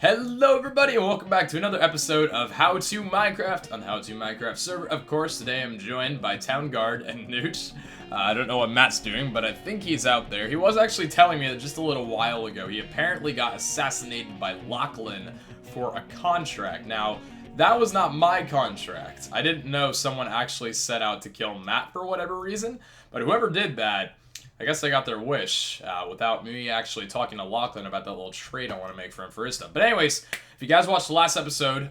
Hello everybody and welcome back to another episode of How to Minecraft on the How to Minecraft server. Of course, today I'm joined by Town Guard and Nooch. I don't know what Matt's doing, but I think he's out there. He was actually telling me that just a little while ago he apparently got assassinated by Lachlan for a contract. Now, that was not my contract. I didn't know someone actually set out to kill Matt for whatever reason, but whoever did that, I guess they got their wish without me actually talking to Lachlan about that little trade I want to make for him for his stuff. But anyways, if you guys watched the last episode,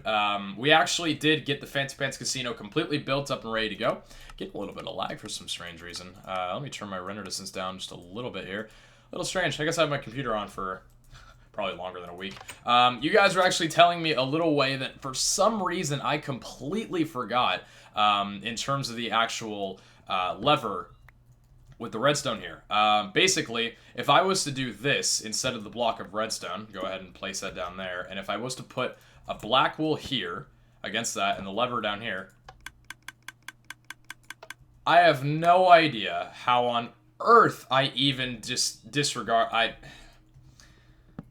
we actually did get the Fancy Pants Casino completely built up and ready to go. Getting a little bit of lag for some strange reason. Let me turn my render distance down just a little bit here. A little strange. I guess I have my computer on for probably longer than a week. You guys were actually telling me a little way that for some reason I completely forgot in terms of the actual lever with the redstone here. Basically, if I was to do this instead of the block of redstone, go ahead and place that down there, and if I was to put a black wool here against that and the lever down here, I have no idea how on earth I even just disregard. I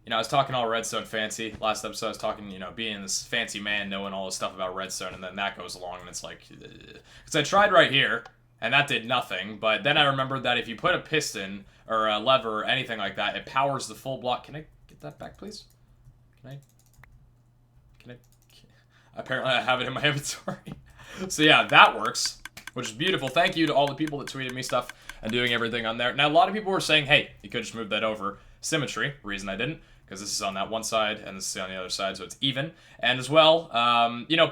was talking all redstone fancy. Last episode I was talking, being this fancy man, knowing all this stuff about redstone, and then that goes along and it's like, because I tried right here, and that did nothing, but then I remembered that if you put a piston or a lever or anything like that, it powers the full block. Can I get that back, please? Can I? Apparently I have it in my inventory. So yeah, that works, which is beautiful. Thank you to all the people that tweeted me stuff and doing everything on there. Now, a lot of people were saying, hey, you could just move that over. Symmetry, reason I didn't, because this is on that one side and this is on the other side, so it's even. And as well,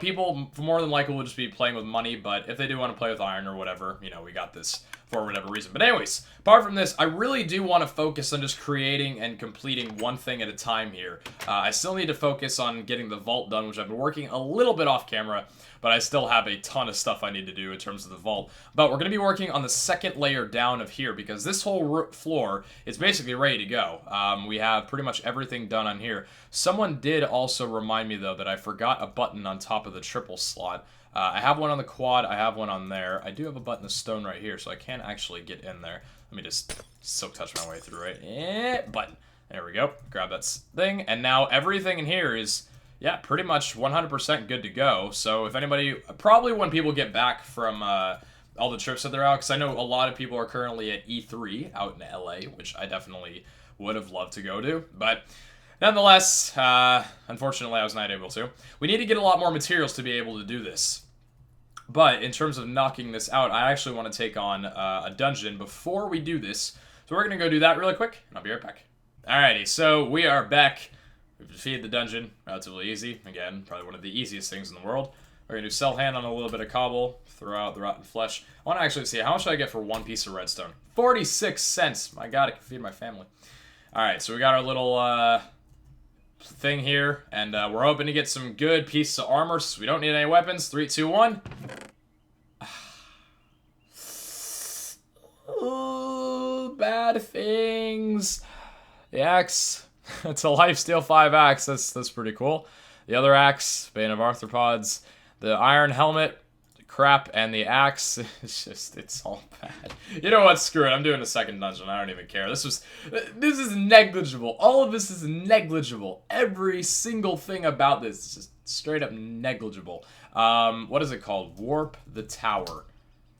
people more than likely will just be playing with money, but if they do want to play with iron or whatever, we got this for whatever reason. But anyways, apart from this, I really do want to focus on just creating and completing one thing at a time here. I still need to focus on getting the vault done, which I've been working a little bit off camera, but I still have a ton of stuff I need to do in terms of the vault. But we're going to be working on the second layer down of here, because this whole floor is basically ready to go. We have pretty much everything done on here. Someone did also remind me, though, that I forgot a button on top of the triple slot. I have one on the quad, I have one on there. I do have a button of stone right here, so I can actually get in there. Let me just silk touch my way through, right? Button. There we go. Grab that thing, and now everything in here is, yeah, pretty much 100% good to go. So if anybody, probably when people get back from all the trips that they're out, because I know a lot of people are currently at E3 out in LA, which I definitely would have loved to go to, but nonetheless, unfortunately I was not able to. We need to get a lot more materials to be able to do this. But in terms of knocking this out, I actually want to take on a dungeon before we do this. So we're going to go do that really quick, and I'll be right back. Alrighty, so we are back. We've defeated the dungeon, relatively easy. Again, probably one of the easiest things in the world. We're going to do sell hand on a little bit of cobble, throw out the rotten flesh. I want to actually see, how much should I get for one piece of redstone? 46 cents! My god, I can feed my family. Alright, so we got our little thing here, and we're hoping to get some good pieces of armor, so we don't need any weapons. 3, 2, 1. Ooh, bad things. The axe. It's a lifesteal 5 axe. That's pretty cool. The other axe, Bane of Arthropods. The iron helmet, crap, and the axe. It's all bad. You know what? Screw it. I'm doing a second dungeon. I don't even care. This is negligible. All of this is negligible. Every single thing about this is just straight up negligible. What is it called? Warp the Tower.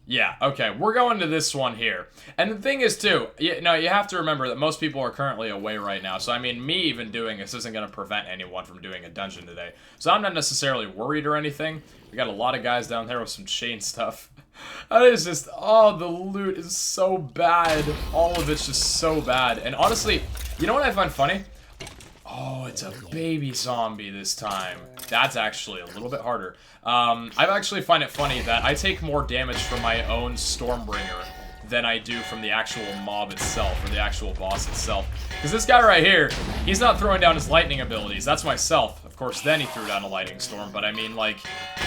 Yeah, okay, we're going to this one here. And the thing is, too, you have to remember that most people are currently away right now. So, I mean, me even doing this isn't going to prevent anyone from doing a dungeon today. So I'm not necessarily worried or anything. We got a lot of guys down there with some chain stuff. That is just, oh, the loot is so bad. All of it's just so bad. And honestly, you know what I find funny? Oh, it's a baby zombie this time. That's actually a little bit harder. I actually find it funny that I take more damage from my own Stormbringer than I do from the actual mob itself, or the actual boss itself. Because this guy right here, he's not throwing down his lightning abilities. That's myself. Of course, then he threw down a lightning storm, but I mean, like,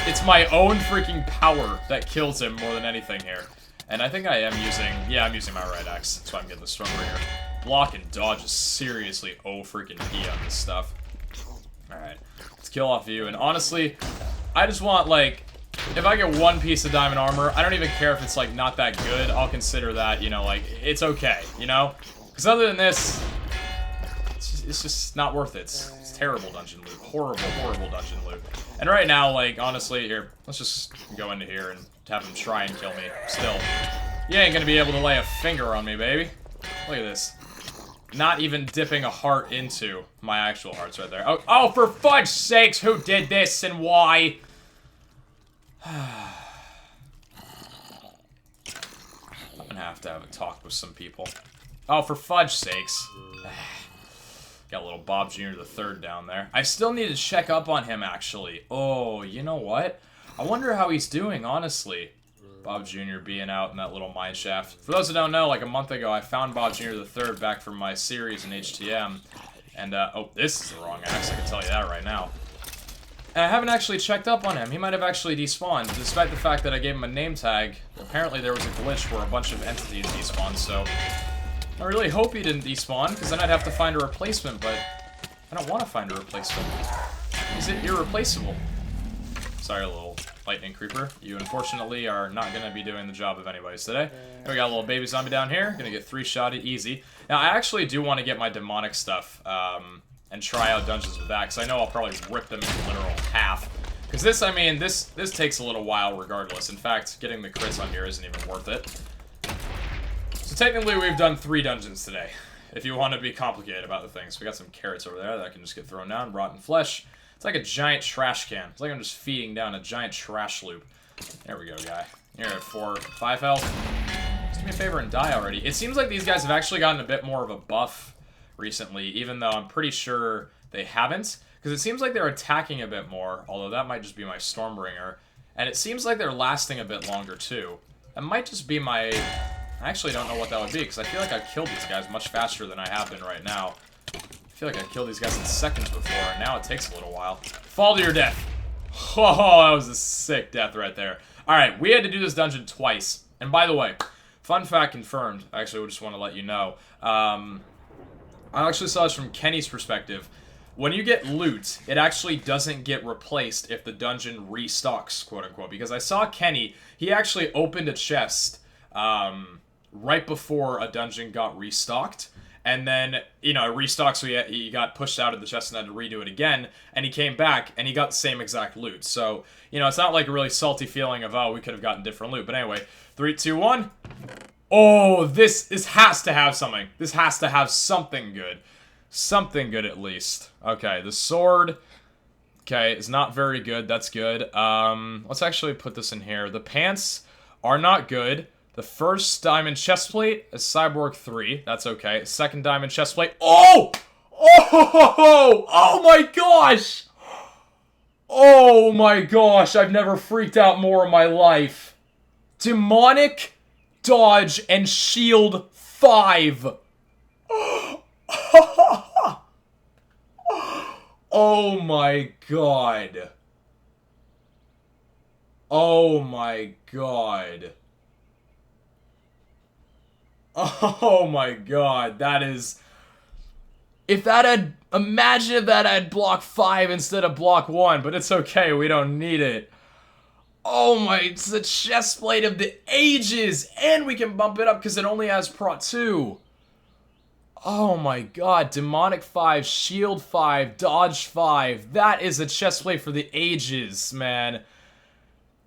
it's my own freaking power that kills him more than anything here. And I think I am using, yeah, I'm using my right axe. That's why I'm getting the Stormbringer. Block and dodge is seriously freaking P on this stuff. Alright, let's kill off you. And honestly, I just want, like, if I get one piece of diamond armor, I don't even care if it's, like, not that good. I'll consider that, like, it's okay, Because other than this, it's just not worth it. It's terrible dungeon loot. Horrible, horrible dungeon loot. And right now, like, honestly, here, let's just go into here and have him try and kill me. Still, you ain't gonna be able to lay a finger on me, baby. Look at this. Not even dipping a heart into my actual hearts right there. Oh, for fudge sakes, who did this and why? I'm gonna have to have a talk with some people. Oh, for fudge sakes. Got a little Bob Jr. the Third down there. I still need to check up on him, actually. Oh, you know what? I wonder how he's doing, honestly. Bob Jr. being out in that little mine shaft. For those who don't know, like a month ago, I found Bob Jr. the Third back from my series in HTM. And, oh, this is the wrong axe, I can tell you that right now. And I haven't actually checked up on him. He might have actually despawned, despite the fact that I gave him a name tag. Apparently there was a glitch where a bunch of entities despawned, so I really hope he didn't despawn, because then I'd have to find a replacement, but I don't want to find a replacement. Is it irreplaceable? Sorry, little lightning creeper. You, unfortunately, are not going to be doing the job of anybody's today. And we got a little baby zombie down here. Going to get 3-shotted easy. Now, I actually do want to get my demonic stuff and try out dungeons with that, because I know I'll probably rip them in literal half. Because this, I mean, this takes a little while regardless. In fact, getting the crits on here isn't even worth it. So technically, we've done 3 dungeons today, if you want to be complicated about the things. We got some carrots over there that I can just get thrown down. Rotten flesh. It's like a giant trash can. It's like I'm just feeding down a giant trash loop. There we go, guy. You're at 4, 5 health. Just do me a favor and die already. It seems like these guys have actually gotten a bit more of a buff recently, even though I'm pretty sure they haven't. Because it seems like they're attacking a bit more, although that might just be my Stormbringer. And it seems like they're lasting a bit longer, too. That might just be my... I actually don't know what that would be, because I feel like I've killed these guys much faster than I have been right now. I feel like I killed these guys in seconds before, and now it takes a little while. Fall to your death. Oh, that was a sick death right there. Alright, we had to do this dungeon twice. And by the way, fun fact confirmed. Actually, I just want to let you know. I actually saw this from Kenny's perspective. When you get loot, it actually doesn't get replaced if the dungeon restocks, quote-unquote. Because I saw Kenny, he actually opened a chest right before a dungeon got restocked. And then, you know, it restocked, so he got pushed out of the chest and had to redo it again. And he came back, and he got the same exact loot. So, you know, it's not like a really salty feeling of, oh, we could have gotten different loot. But anyway, 3, 2, 1. Oh, this has to have something. This has to have something good. Something good, at least. Okay, the sword. Okay, is not very good. That's good. Let's actually put this in here. The pants are not good. The first diamond chest plate is Cyborg 3. That's okay. Second diamond chest plate. Oh! Oh! Oh my gosh! Oh my gosh, I've never freaked out more in my life. Demonic, dodge, and shield 5. Oh my god. Oh my god. Oh my god, that is... If that had... Imagine if that had block 5 instead of block 1, but it's okay, we don't need it. Oh my, it's the chest plate of the ages! And we can bump it up because it only has Prot 2. Oh my god, Demonic 5, Shield 5, Dodge 5. That is a chest plate for the ages, man.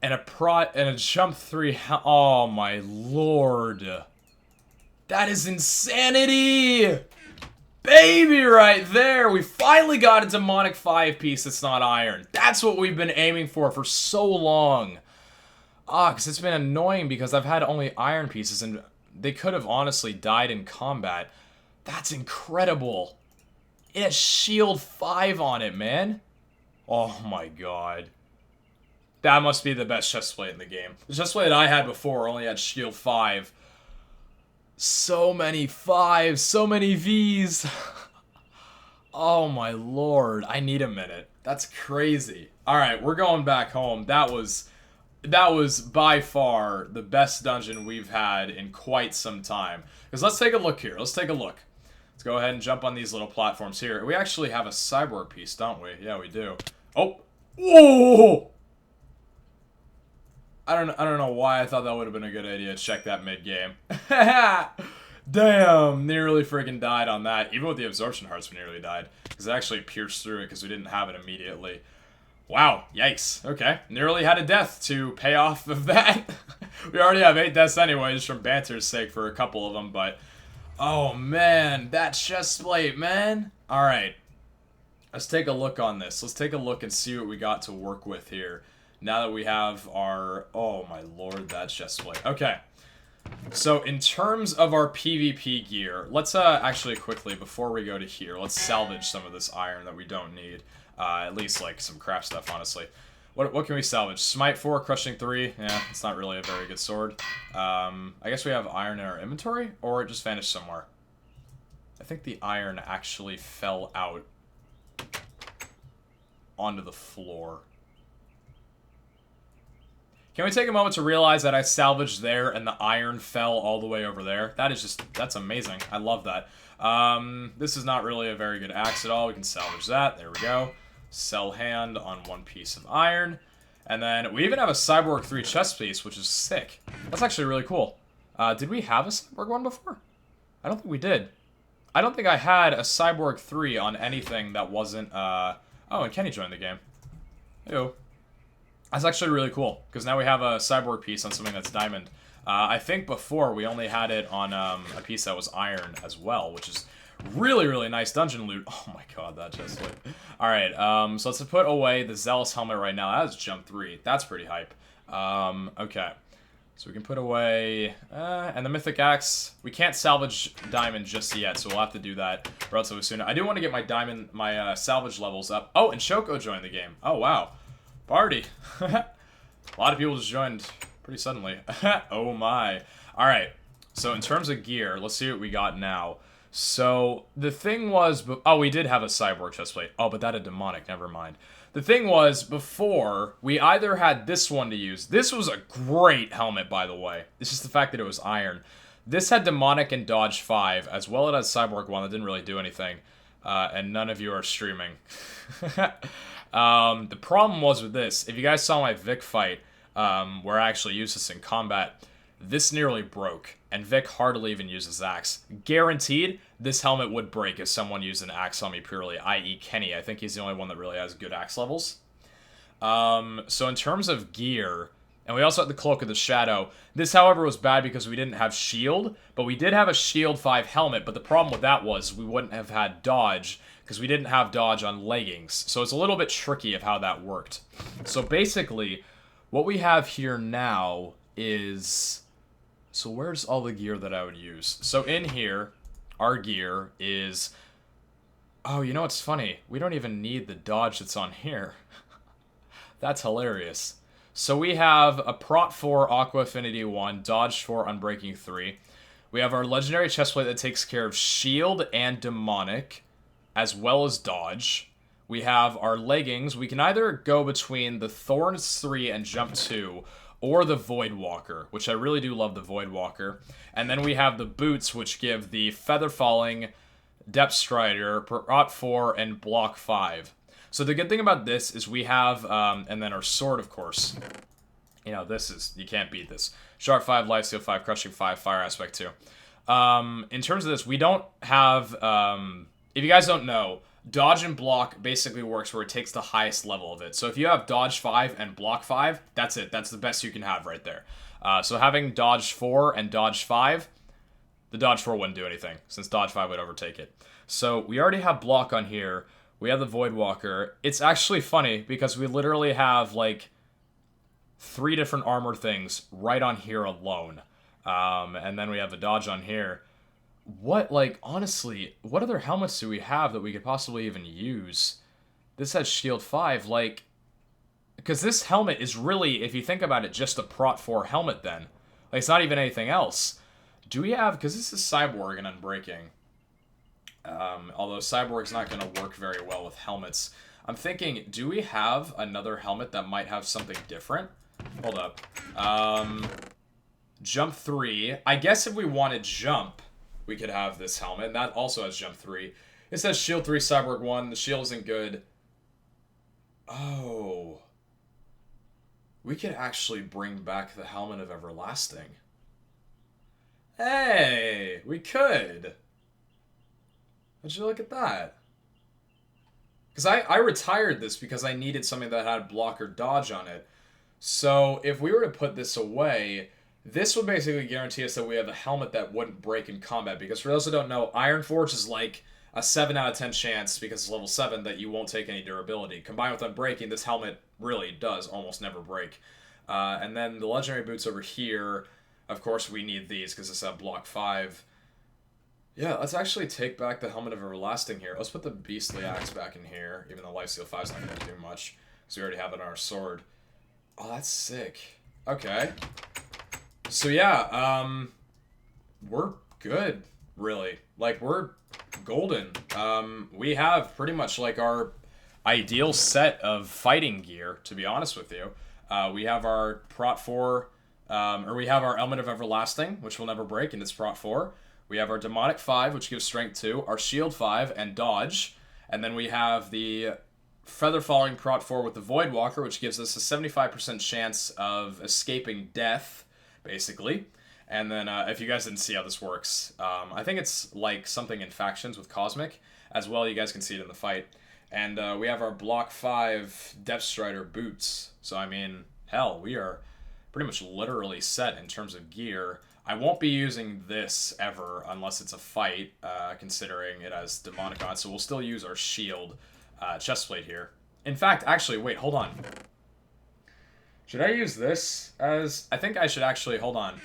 And a Prot and a Jump 3. Oh my lord. That is insanity! Baby, right there! We finally got a Demonic 5 piece that's not iron. That's what we've been aiming for so long. Because it's been annoying because I've had only iron pieces and they could have honestly died in combat. That's incredible. It has Shield 5 on it, man. Oh my god. That must be the best chestplate in the game. The chestplate that I had before only had Shield 5. So many 5s, so many Vs. Oh my lord, I need a minute. That's crazy. Alright, we're going back home. That was by far the best dungeon we've had in quite some time. Because let's take a look here. Let's take a look. Let's go ahead and jump on these little platforms here. We actually have a cyborg piece, don't we? Yeah, we do. Oh! Whoa! I don't know why I thought that would have been a good idea to check that mid-game. Damn, nearly freaking died on that. Even with the absorption hearts, we nearly died. Because it actually pierced through it because we didn't have it immediately. Wow, yikes. Okay, nearly had a death to pay off of that. We already have 8 deaths anyway, just from banter's sake for a couple of them, but... Oh, man, that chest plate, man. Alright, let's take a look on this. Let's take a look and see what we got to work with here. Now that we have our... Oh, my lord, that chest plate. Okay. So, in terms of our PvP gear, let's actually quickly, before we go to here, let's salvage some of this iron that we don't need. At least, like, some crap stuff, honestly. What can we salvage? Smite 4, Crushing 3. Yeah, it's not really a very good sword. I guess we have iron in our inventory, or it just vanished somewhere. I think the iron actually fell out onto the floor. Can we take a moment to realize that I salvaged there and the iron fell all the way over there? That is just, that's amazing. I love that. This is not really a very good axe at all. We can salvage that. There we go. Sell hand on 1 piece of iron. And then we even have a Cyborg 3 chest piece, which is sick. That's actually really cool. Did we have a Cyborg 1 before? I don't think we did. I don't think I had a Cyborg 3 on anything that wasn't, Oh, and Kenny joined the game. Ew. That's actually really cool, because now we have a cyborg piece on something that's diamond. I think before we only had it on a piece that was iron as well, which is really, really nice dungeon loot. Oh my god, that just lit. Alright, so let's put away the Zealous helmet right now. That is jump 3. That's pretty hype. Okay. So we can put away... and the Mythic Axe. We can't salvage diamond just yet, so we'll have to do that relatively soon. I do want to get my diamond, my salvage levels up. Oh, and Shoko joined the game. Oh, wow. Party. A lot of people just joined pretty suddenly. Oh my. Alright, so in terms of gear, let's see what we got now. So, the thing was... Oh, we did have a cyborg chestplate. Oh, but that had demonic, never mind. The thing was, before, we either had this one to use. This was a great helmet, by the way. It's just the fact that it was iron. This had demonic and dodge 5, as well as cyborg 1 that didn't really do anything. And none of you are streaming. The problem was with this, if you guys saw my Vic fight, where I actually used this in combat, this nearly broke, and Vic hardly even uses axe. Guaranteed, this helmet would break if someone used an axe on me purely, i.e. Kenny. I think he's the only one that really has good axe levels. So in terms of gear, and we also had the Cloak of the Shadow. This, however, was bad because we didn't have shield, but we did have a shield 5 helmet, but the problem with that was we wouldn't have had dodge, because we didn't have dodge on leggings. So it's a little bit tricky of how that worked. So basically, what we have here now is... So where's all the gear that I would use? So in here, our gear is... Oh, you know what's funny? We don't even need the dodge that's on here. That's hilarious. So we have a Prot 4 Aqua Affinity 1, Dodge 4 Unbreaking 3. We have our legendary chestplate that takes care of shield and demonic, as well as dodge. We have our leggings. We can either go between the Thorns 3 and Jump 2, or the Void Walker, which I really do love the Void Walker. And then we have the boots, which give the Feather Falling, Depth Strider, Prot 4, and Block 5. So the good thing about this is we have, and then our sword, of course. You know, this is, you can't beat this. Sharp 5, Lifesteal 5, Crushing 5, Fire Aspect 2. In terms of this, we don't have, if you guys don't know, dodge and block basically works where it takes the highest level of it. So if you have dodge 5 and block 5, that's it. That's the best you can have right there. So having dodge 4 and dodge 5, the dodge 4 wouldn't do anything, since dodge 5 would overtake it. So we already have block on here. We have the Void Walker. It's actually funny, because we literally have, like, 3 different armor things right on here alone. And then we have a dodge on here. What, like, honestly, what other helmets do we have that we could possibly even use? This has shield 5, like... Because this helmet is really, if you think about it, just a Prot 4 helmet then. Like, it's not even anything else. Do we have... Because this is Cyborg and Unbreaking. Although Cyborg's not going to work very well with helmets. I'm thinking, do we have another helmet that might have something different? Hold up. Jump 3. I guess if we wanted jump, we could have this helmet. And that also has jump 3. It says shield 3, Cyborg 1. The shield isn't good. Oh. We could actually bring back the Helmet of Everlasting. Hey, we could. Would you look at that? Because I retired this because I needed something that had block or dodge on it. So if we were to put this away, this would basically guarantee us that we have a helmet that wouldn't break in combat. Because for those who don't know, Iron Forge is like a 7 out of 10 chance, because it's level 7, that you won't take any durability. Combined with unbreaking, this helmet really does almost never break. And then the legendary boots over here, of course we need these because it's at block 5. Yeah, let's actually take back the Helmet of Everlasting here. Let's put the Beastly Axe back in here, even though Lifesteal 5 is not going to do much, because we already have it on our sword. Oh, that's sick. Okay. So yeah, we're good, really. Like, we're golden. We have pretty much, like, our ideal set of fighting gear, to be honest with you. We have our Prot 4, or we have our Helmet of Everlasting, which will never break, and it's Prot 4. We have our Demonic 5, which gives Strength 2, our Shield 5, and Dodge. And then we have the Feather Falling Prot 4 with the Void Walker, which gives us a 75% chance of escaping death, basically. And then, if you guys didn't see how this works, I think it's like something in Factions with Cosmic. As well, you guys can see it in the fight. And we have our Block 5 Depth Strider boots. So, I mean, hell, we are pretty much literally set in terms of gear. I won't be using this ever unless it's a fight, considering it has Demonic on, so we'll still use our shield chestplate here. In fact, actually, wait, hold on. Should I use this as... I think I should actually... Hold on.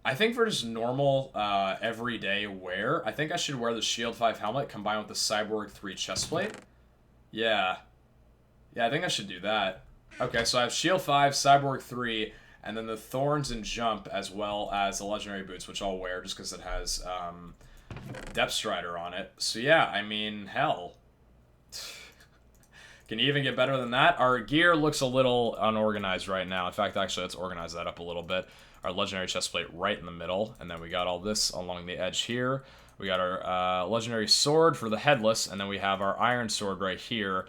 I think for just normal, everyday wear, I think I should wear the Shield 5 helmet combined with the Cyborg 3 chestplate. Yeah. Yeah, I think I should do that. Okay, so I have Shield 5, Cyborg 3... and then the Thorns and Jump, as well as the Legendary Boots, which I'll wear just because it has Depth Strider on it. So yeah, I mean, hell. Can you even get better than that? Our gear looks a little unorganized right now. In fact, actually, let's organize that up a little bit. Our Legendary Chestplate right in the middle, and then we got all this along the edge here. We got our Legendary Sword for the Headless, and then we have our Iron Sword right here.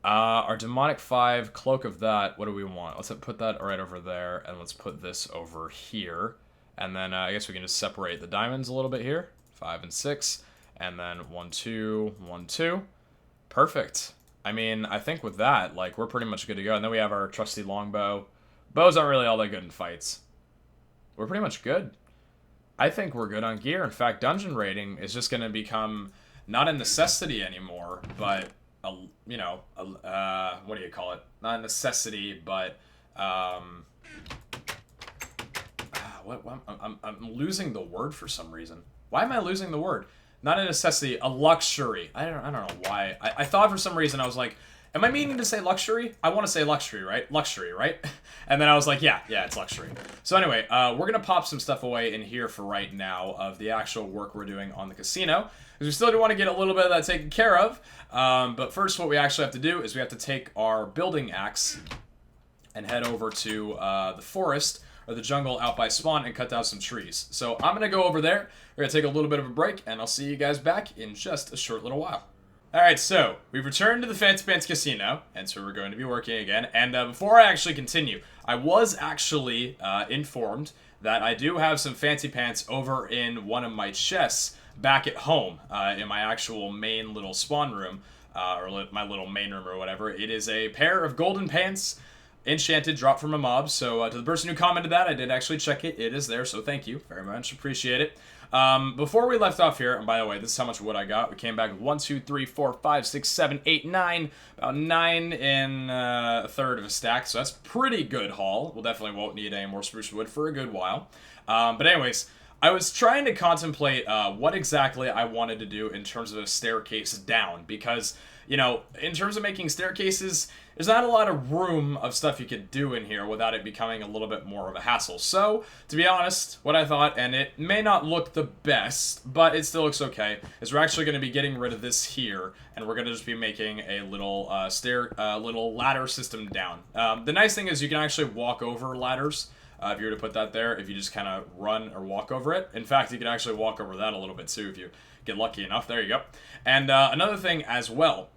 Our Demonic 5, Cloak of that, what do we want? Let's put that right over there, and let's put this over here. And then I guess we can just separate the diamonds a little bit here. 5 and 6. And then 1, 2, 1, 2. Perfect. I mean, I think with that, like, we're pretty much good to go. And then we have our trusty longbow. Bows aren't really all that good in fights. We're pretty much good. I think we're good on gear. In fact, dungeon raiding is just going to become not a necessity anymore, but... you know, what do you call it? Not a necessity, but, I'm losing the word for some reason. Why am I losing the word? Not a necessity, a luxury. I don't know why. I thought for some reason, I was like, am I meaning to say luxury? I want to say luxury, right? Luxury, right? And then I was like, yeah, it's luxury. So anyway, we're going to pop some stuff away in here for right now of the actual work we're doing on the casino. Because we still do want to get a little bit of that taken care of. But first, what we actually have to do is we have to take our building axe and head over to the forest, or the jungle out by spawn, and cut down some trees. So I'm going to go over there. We're going to take a little bit of a break, and I'll see you guys back in just a short little while. Alright, so, we've returned to the Fancy Pants Casino, and so we're going to be working again. And before I actually continue, I was actually informed that I do have some Fancy Pants over in one of my chests back at home, in my actual main little spawn room, or my little main room or whatever. It is a pair of golden pants, enchanted, dropped from a mob. So to the person who commented that, I did actually check it. It is there, so thank you very much. Appreciate it. Before we left off here, and by the way, this is how much wood I got. We came back with 1, 2, 3, 4, 5, 6, 7, 8, 9. About 9 in a third of a stack, so that's pretty good haul. We'll definitely won't need any more spruce wood for a good while. But anyways, I was trying to contemplate what exactly I wanted to do in terms of a staircase down, because, you know, in terms of making staircases, there's not a lot of room of stuff you could do in here without it becoming a little bit more of a hassle. So, to be honest, what I thought, and it may not look the best, but it still looks okay, is we're actually going to be getting rid of this here, and we're going to just be making a little little ladder system down. The nice thing is you can actually walk over ladders. If you were to put that there, if you just kind of run or walk over it. In fact, you can actually walk over that a little bit too if you get lucky enough. There you go. And another thing as well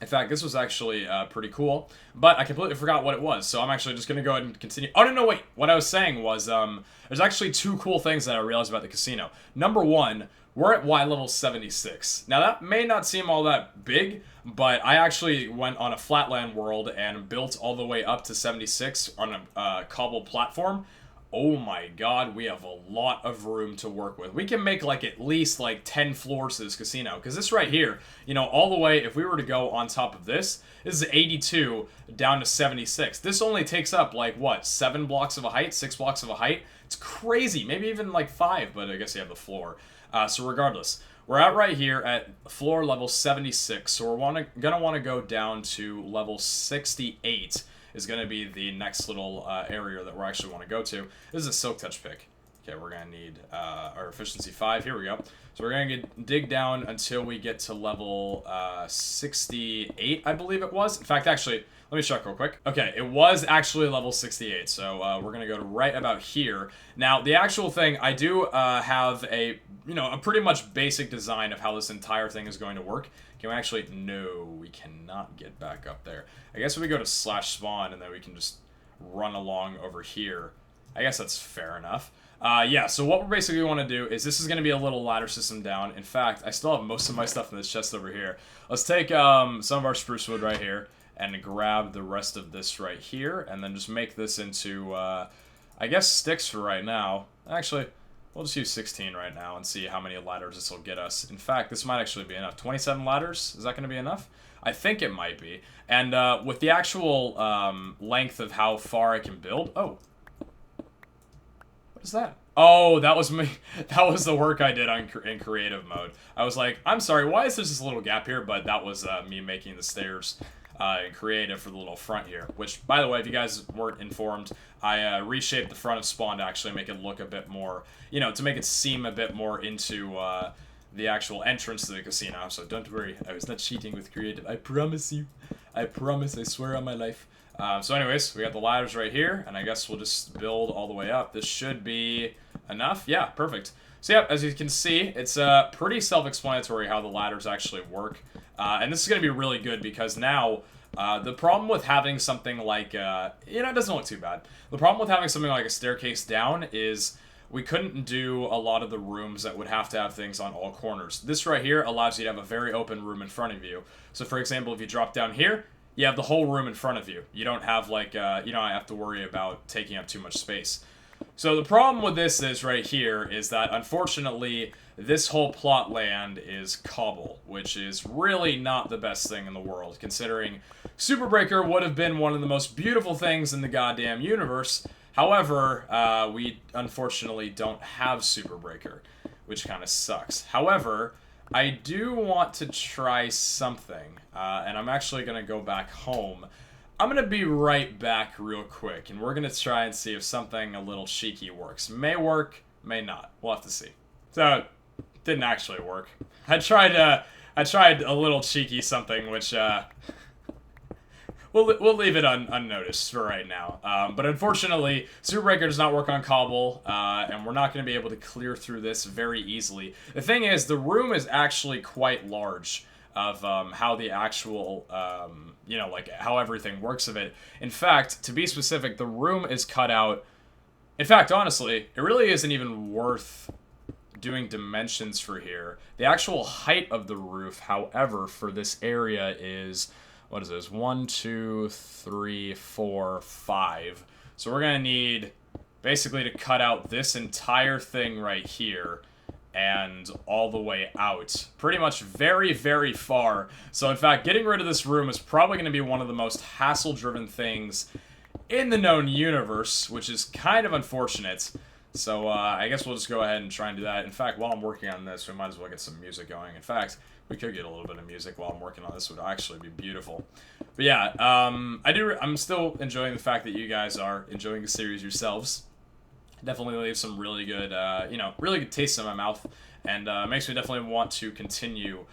In fact, this was actually pretty cool, but I completely forgot what it was, so I'm actually just going to go ahead and continue. Oh, no, wait. What I was saying was there's actually 2 cool things that I realized about the casino. Number 1, we're at Y level 76. Now, that may not seem all that big, but I actually went on a flatland world and built all the way up to 76 on a cobble platform. Oh my god, we have a lot of room to work with. We can make like at least like 10 floors to this casino. Because this right here, you know, all the way, if we were to go on top of this is 82 down to 76. This only takes up like, what, 7 blocks of a height? 6 blocks of a height? It's crazy. Maybe even like 5, but I guess you have the floor. So regardless, we're at right here at floor level 76. So we're gonna want to go down to level 68. Is going to be the next little area that we actually want to go to. This is a silk touch pick. Okay, we're going to need our efficiency 5. Here we go. So we're going to dig down until we get to level 68, I believe it was. In fact, actually, let me check real quick. Okay, it was actually level 68, so we're going to go to right about here. Now, the actual thing, I do have a pretty much basic design of how this entire thing is going to work. Can we actually... No, we cannot get back up there. I guess if we go to /spawn and then we can just run along over here. I guess that's fair enough. Yeah, so what we basically want to do is this is going to be a little ladder system down. In fact, I still have most of my stuff in this chest over here. Let's take some of our spruce wood right here and grab the rest of this right here and then just make this into, I guess, sticks for right now. Actually... We'll just use 16 right now and see how many ladders this will get us. In fact, this might actually be enough. 27 ladders? Is that going to be enough? I think it might be. And with the actual length of how far I can build... Oh. What is that? Oh, that was me. That was the work I did in creative mode. I was like, I'm sorry, why is there this little gap here? But that was me making the stairs in creative for the little front here. Which, by the way, if you guys weren't informed, I reshaped the front of Spawn to actually make it look a bit more, you know, to make it seem a bit more into the actual entrance to the casino. So don't worry, I was not cheating with creative. I promise you. I promise, I swear on my life. So anyways, we got the ladders right here, and I guess we'll just build all the way up. This should be enough. Yeah, perfect. So yeah, as you can see, it's pretty self-explanatory how the ladders actually work. And this is going to be really good because now... the problem with having something like, it doesn't look too bad. The problem with having something like a staircase down is we couldn't do a lot of the rooms that would have to have things on all corners. This right here allows you to have a very open room in front of you. So for example, if you drop down here, you have the whole room in front of you. You don't have like, you don't have to worry about taking up too much space. So the problem with this is right here is that unfortunately this whole plot land is cobble, which is really not the best thing in the world, considering Super Breaker would have been one of the most beautiful things in the goddamn universe. However, we unfortunately don't have Super Breaker, which kind of sucks. However, I do want to try something, and I'm actually going to go back home. I'm going to be right back real quick, and we're going to try and see if something a little cheeky works. May work, may not. We'll have to see. So, it didn't actually work. I tried a little cheeky something, which, we'll leave it unnoticed for right now. But unfortunately, Super Breaker does not work on cobble, and we're not going to be able to clear through this very easily. The thing is, the room is actually quite large of how the actual, like how everything works of it. In fact, to be specific, the room is cut out. In fact, honestly, it really isn't even worth doing dimensions for here. The actual height of the roof, however, for this area is, what is this? 1, 2, 3, 4, 5. So we're gonna need basically to cut out this entire thing right here and all the way out. Pretty much very, very far. So in fact, getting rid of this room is probably going to be one of the most hassle-driven things in the known universe, which is kind of unfortunate. So I guess we'll just go ahead and try and do that. In fact, while I'm working on this, we might as well get some music going. In fact, we could get a little bit of music while I'm working on this. It would actually be beautiful. But yeah, I'm still enjoying the fact that you guys are enjoying the series yourselves. Definitely leave some really good, really good taste in my mouth, and makes me definitely want to continue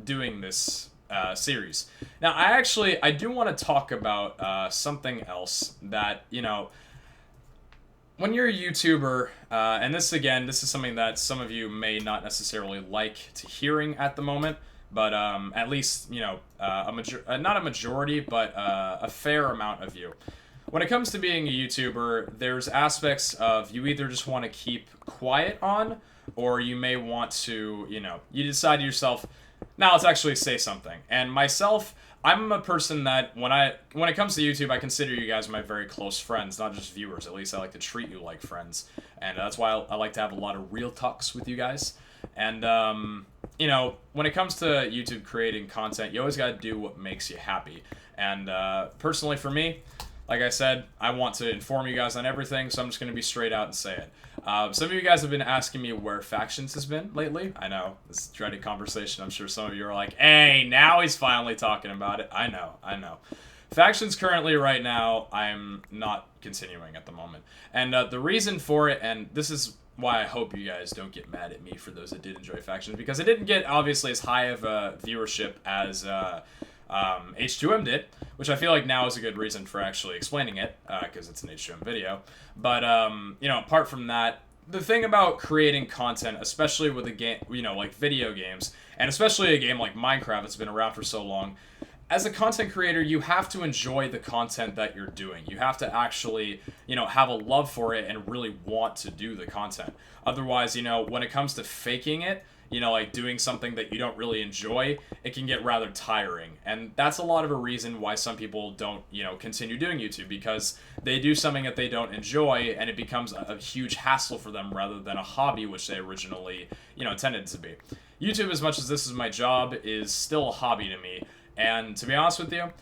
doing this series. Now, I do want to talk about something else that, when you're a YouTuber, and this is something that some of you may not necessarily like to hearing at the moment, but at least, you know, not a majority, but a fair amount of you. When it comes to being a YouTuber, there's aspects of you either just want to keep quiet on, or you may want to, you know, you decide to yourself, now let's actually say something. And myself, I'm a person that when it comes to YouTube, I consider you guys my very close friends, not just viewers. At least I like to treat you like friends, and that's why I like to have a lot of real talks with you guys. And you know, when it comes to YouTube creating content, you always got to do what makes you happy. And personally, for me, like I said, I want to inform you guys on everything, so I'm just going to be straight out and say it. Some of you guys have been asking me where Factions has been lately. I know, this dreaded conversation. I'm sure some of you are like, hey, now he's finally talking about it. I know. Factions currently right now, I'm not continuing at the moment. And the reason for it, and this is why I hope you guys don't get mad at me for those that did enjoy Factions, because it didn't get, obviously, as high of a viewership as H2M did, which I feel like now is a good reason for actually explaining it, because it's an H2M video. But, you know, apart from that, the thing about creating content, especially with a game, you know, like video games, and especially a game like Minecraft that's been around for so long, as a content creator, you have to enjoy the content that you're doing. You have to actually, you know, have a love for it and really want to do the content. Otherwise, you know, when it comes to faking it, you know, like doing something that you don't really enjoy, it can get rather tiring. And that's a lot of a reason why some people don't, you know, continue doing YouTube, because they do something that they don't enjoy and it becomes a huge hassle for them rather than a hobby, which they originally, you know, intended to be. YouTube, as much as this is my job, is still a hobby to me. And to be honest with you,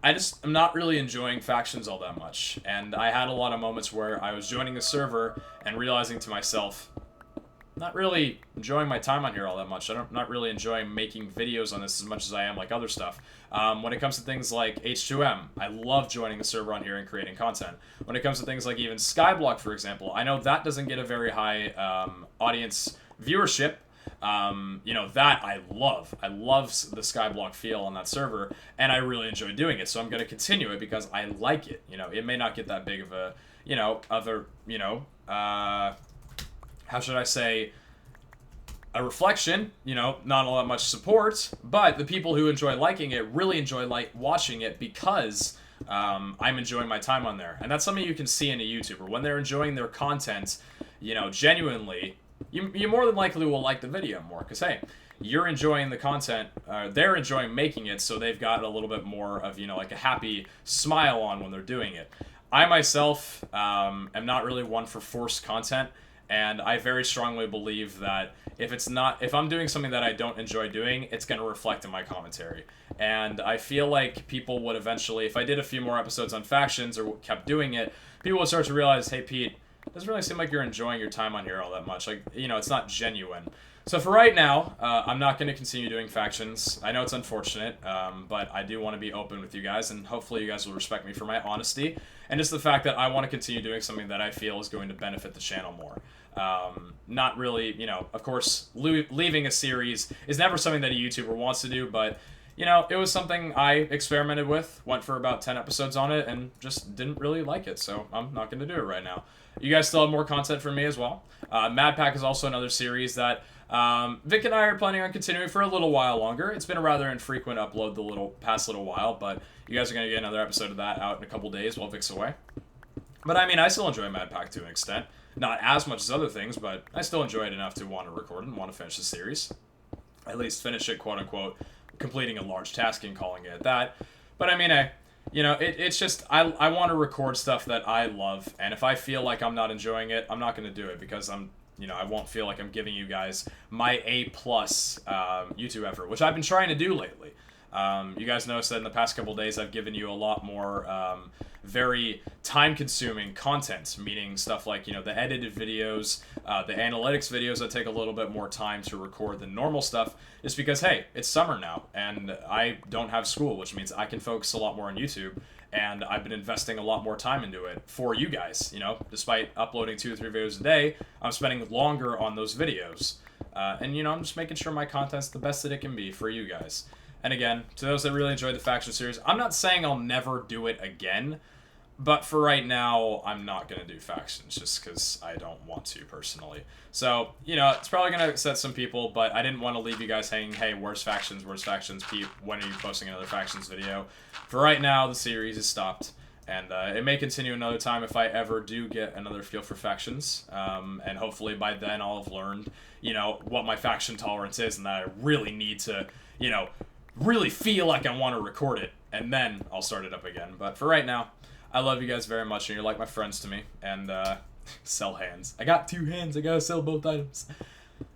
I'm not really enjoying Factions all that much. And I had a lot of moments where I was joining the server and realizing to myself, not really enjoying my time on here all that much. I'm not really enjoying making videos on this as much as I am like other stuff. When it comes to things like H2M, I love joining the server on here and creating content. When it comes to things like even Skyblock, for example, I know that doesn't get a very high audience viewership. You know, that I love. I love the Skyblock feel on that server, and I really enjoy doing it, so I'm going to continue it because I like it. You know, it may not get that big of a, you know, how should I say, a reflection, you know, not all that much support, but the people who enjoy liking it really enjoy watching it because I'm enjoying my time on there. And that's something you can see in a YouTuber. When they're enjoying their content, you know, genuinely, you more than likely will like the video more, because, hey, you're enjoying the content, they're enjoying making it, so they've got a little bit more of, you know, like a happy smile on when they're doing it. I myself am not really one for forced content, and I very strongly believe that if I'm doing something that I don't enjoy doing, it's going to reflect in my commentary. And I feel like people would eventually, if I did a few more episodes on Factions or kept doing it, people would start to realize, hey, Pete, it doesn't really seem like you're enjoying your time on here all that much. Like, you know, it's not genuine. So for right now, I'm not going to continue doing Factions. I know it's unfortunate, but I do want to be open with you guys, and hopefully you guys will respect me for my honesty, and just the fact that I want to continue doing something that I feel is going to benefit the channel more. Not really, you know, of course, leaving a series is never something that a YouTuber wants to do, but, you know, it was something I experimented with, went for about 10 episodes on it, and just didn't really like it, so I'm not going to do it right now. You guys still have more content from me as well. Mad Pack is also another series that Vic and I are planning on continuing for a little while longer. It's been a rather infrequent upload the past little while, but you guys are going to get another episode of that out in a couple days while Vic's away. But I mean, I still enjoy Mad Pack to an extent. Not as much as other things, but I still enjoy it enough to want to record and want to finish the series. At least finish it, quote unquote, completing a large task and calling it that. But I mean, you know, it's just, I want to record stuff that I love, and if I feel like I'm not enjoying it, I'm not going to do it, because you know, I won't feel like I'm giving you guys my A+ YouTube effort, which I've been trying to do lately. You guys noticed that in the past couple days I've given you a lot more very time-consuming content, meaning stuff like, you know, the edited videos, the analytics videos that take a little bit more time to record than normal stuff, is because, hey, it's summer now, and I don't have school, which means I can focus a lot more on YouTube, and I've been investing a lot more time into it for you guys. You know, despite uploading 2 or 3 videos a day, I'm spending longer on those videos, and, you know, I'm just making sure my content's the best that it can be for you guys. And again, to those that really enjoyed the Faction series, I'm not saying I'll never do it again, But for right now, I'm not going to do factions just because I don't want to personally. So, you know, it's probably going to upset some people, but I didn't want to leave you guys hanging, hey, worst factions, Pete, when are you posting another factions video? For right now, the series is stopped. And it may continue another time if I ever do get another feel for factions. And hopefully by then I'll have learned, you know, what my faction tolerance is and that I really need to, you know, really feel like I want to record it. And then I'll start it up again. But for right now, I love you guys very much, and you're like my friends to me. And, sell hands. I got 2 hands. I gotta sell both items.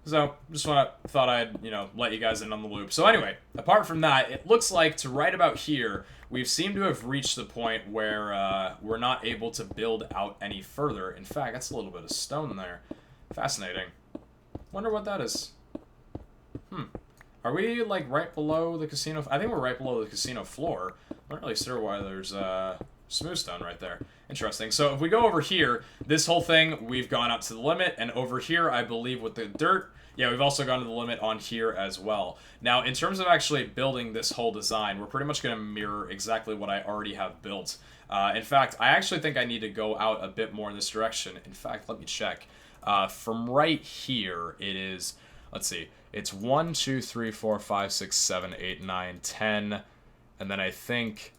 So, just thought I'd, you know, let you guys in on the loop. So anyway, apart from that, it looks like to right about here, we've seemed to have reached the point where we're not able to build out any further. In fact, that's a little bit of stone there. Fascinating. Wonder what that is. Are we, like, right below the casino? I think we're right below the casino floor. I'm not really sure why there's, smooth stone right there. Interesting. So if we go over here, this whole thing, we've gone up to the limit, and over here, I believe with the dirt, yeah, we've also gone to the limit on here as well. Now, in terms of actually building this whole design, we're pretty much going to mirror exactly what I already have built. In fact, I actually think I need to go out a bit more in this direction. In fact, let me check. From right here, it is, let's see, it's 1, 2, 3, 4, 5, 6, 7, 8, 9, 10, and then I think...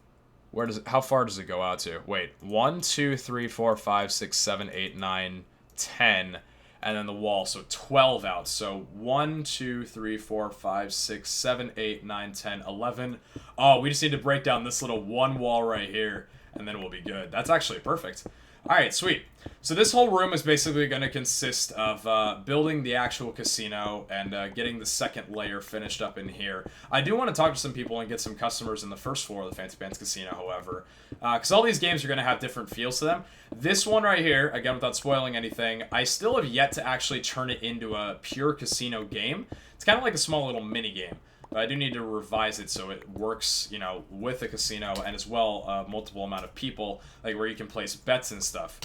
how far does it go out to? Wait, 1, 2, 3, 4, 5, 6, 7, 8, 9, 10, and then the wall, so 12 out. So 1, 2, 3, 4, 5, 6, 7, 8, 9, 10, 11. Oh, we just need to break down this little one wall right here, and then we'll be good. That's actually perfect. Alright, sweet. So this whole room is basically going to consist of building the actual casino and getting the second layer finished up in here. I do want to talk to some people and get some customers in the first floor of the Fancy Pants Casino, however. Because all these games are going to have different feels to them. This one right here, again without spoiling anything, I still have yet to actually turn it into a pure casino game. It's kind of like a small little mini game. But I do need to revise it so it works, you know, with a casino and as well multiple amount of people, like where you can place bets and stuff.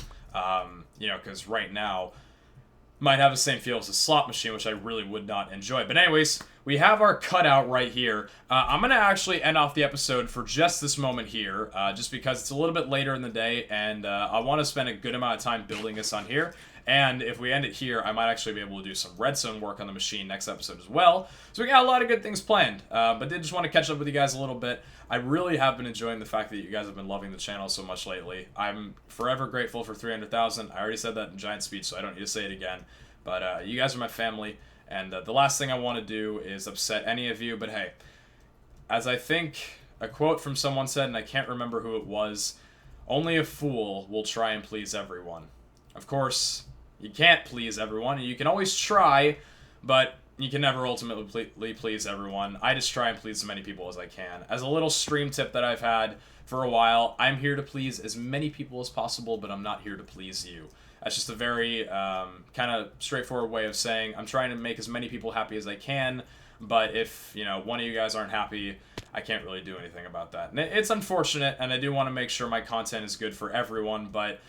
You know, because right now might have the same feel as a slot machine, which I really would not enjoy. But anyways, we have our cutout right here. I'm going to actually end off the episode for just this moment here, just because it's a little bit later in the day, and I want to spend a good amount of time building this on here. And if we end it here, I might actually be able to do some redstone work on the machine next episode as well. So we got a lot of good things planned. But did just want to catch up with you guys a little bit. I really have been enjoying the fact that you guys have been loving the channel so much lately. I'm forever grateful for 300,000. I already said that in giant speech, so I don't need to say it again. But you guys are my family. And the last thing I want to do is upset any of you. But hey, as I think a quote from someone said, and I can't remember who it was, only a fool will try and please everyone. Of course, you can't please everyone, and you can always try, but you can never ultimately please everyone. I just try and please as many people as I can. As a little stream tip that I've had for a while, I'm here to please as many people as possible, but I'm not here to please you. That's just a very kind of straightforward way of saying I'm trying to make as many people happy as I can, but if, you know, one of you guys aren't happy, I can't really do anything about that. And it's unfortunate, and I do want to make sure my content is good for everyone, but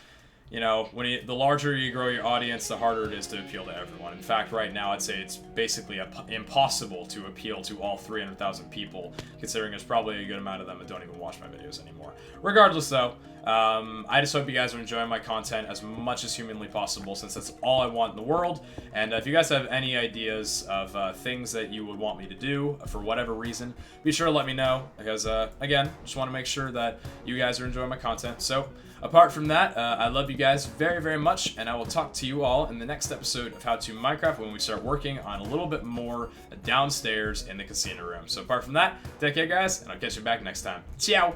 you know, the larger you grow your audience, the harder it is to appeal to everyone. In fact, right now, I'd say it's basically impossible to appeal to all 300,000 people, considering there's probably a good amount of them that don't even watch my videos anymore. Regardless, though, I just hope you guys are enjoying my content as much as humanly possible, since that's all I want in the world. And if you guys have any ideas of things that you would want me to do for whatever reason, be sure to let me know, because, again, just want to make sure that you guys are enjoying my content. So, apart from that, I love you guys very, very much, and I will talk to you all in the next episode of How to Minecraft when we start working on a little bit more downstairs in the casino room. So apart from that, take care, guys, and I'll catch you back next time. Ciao!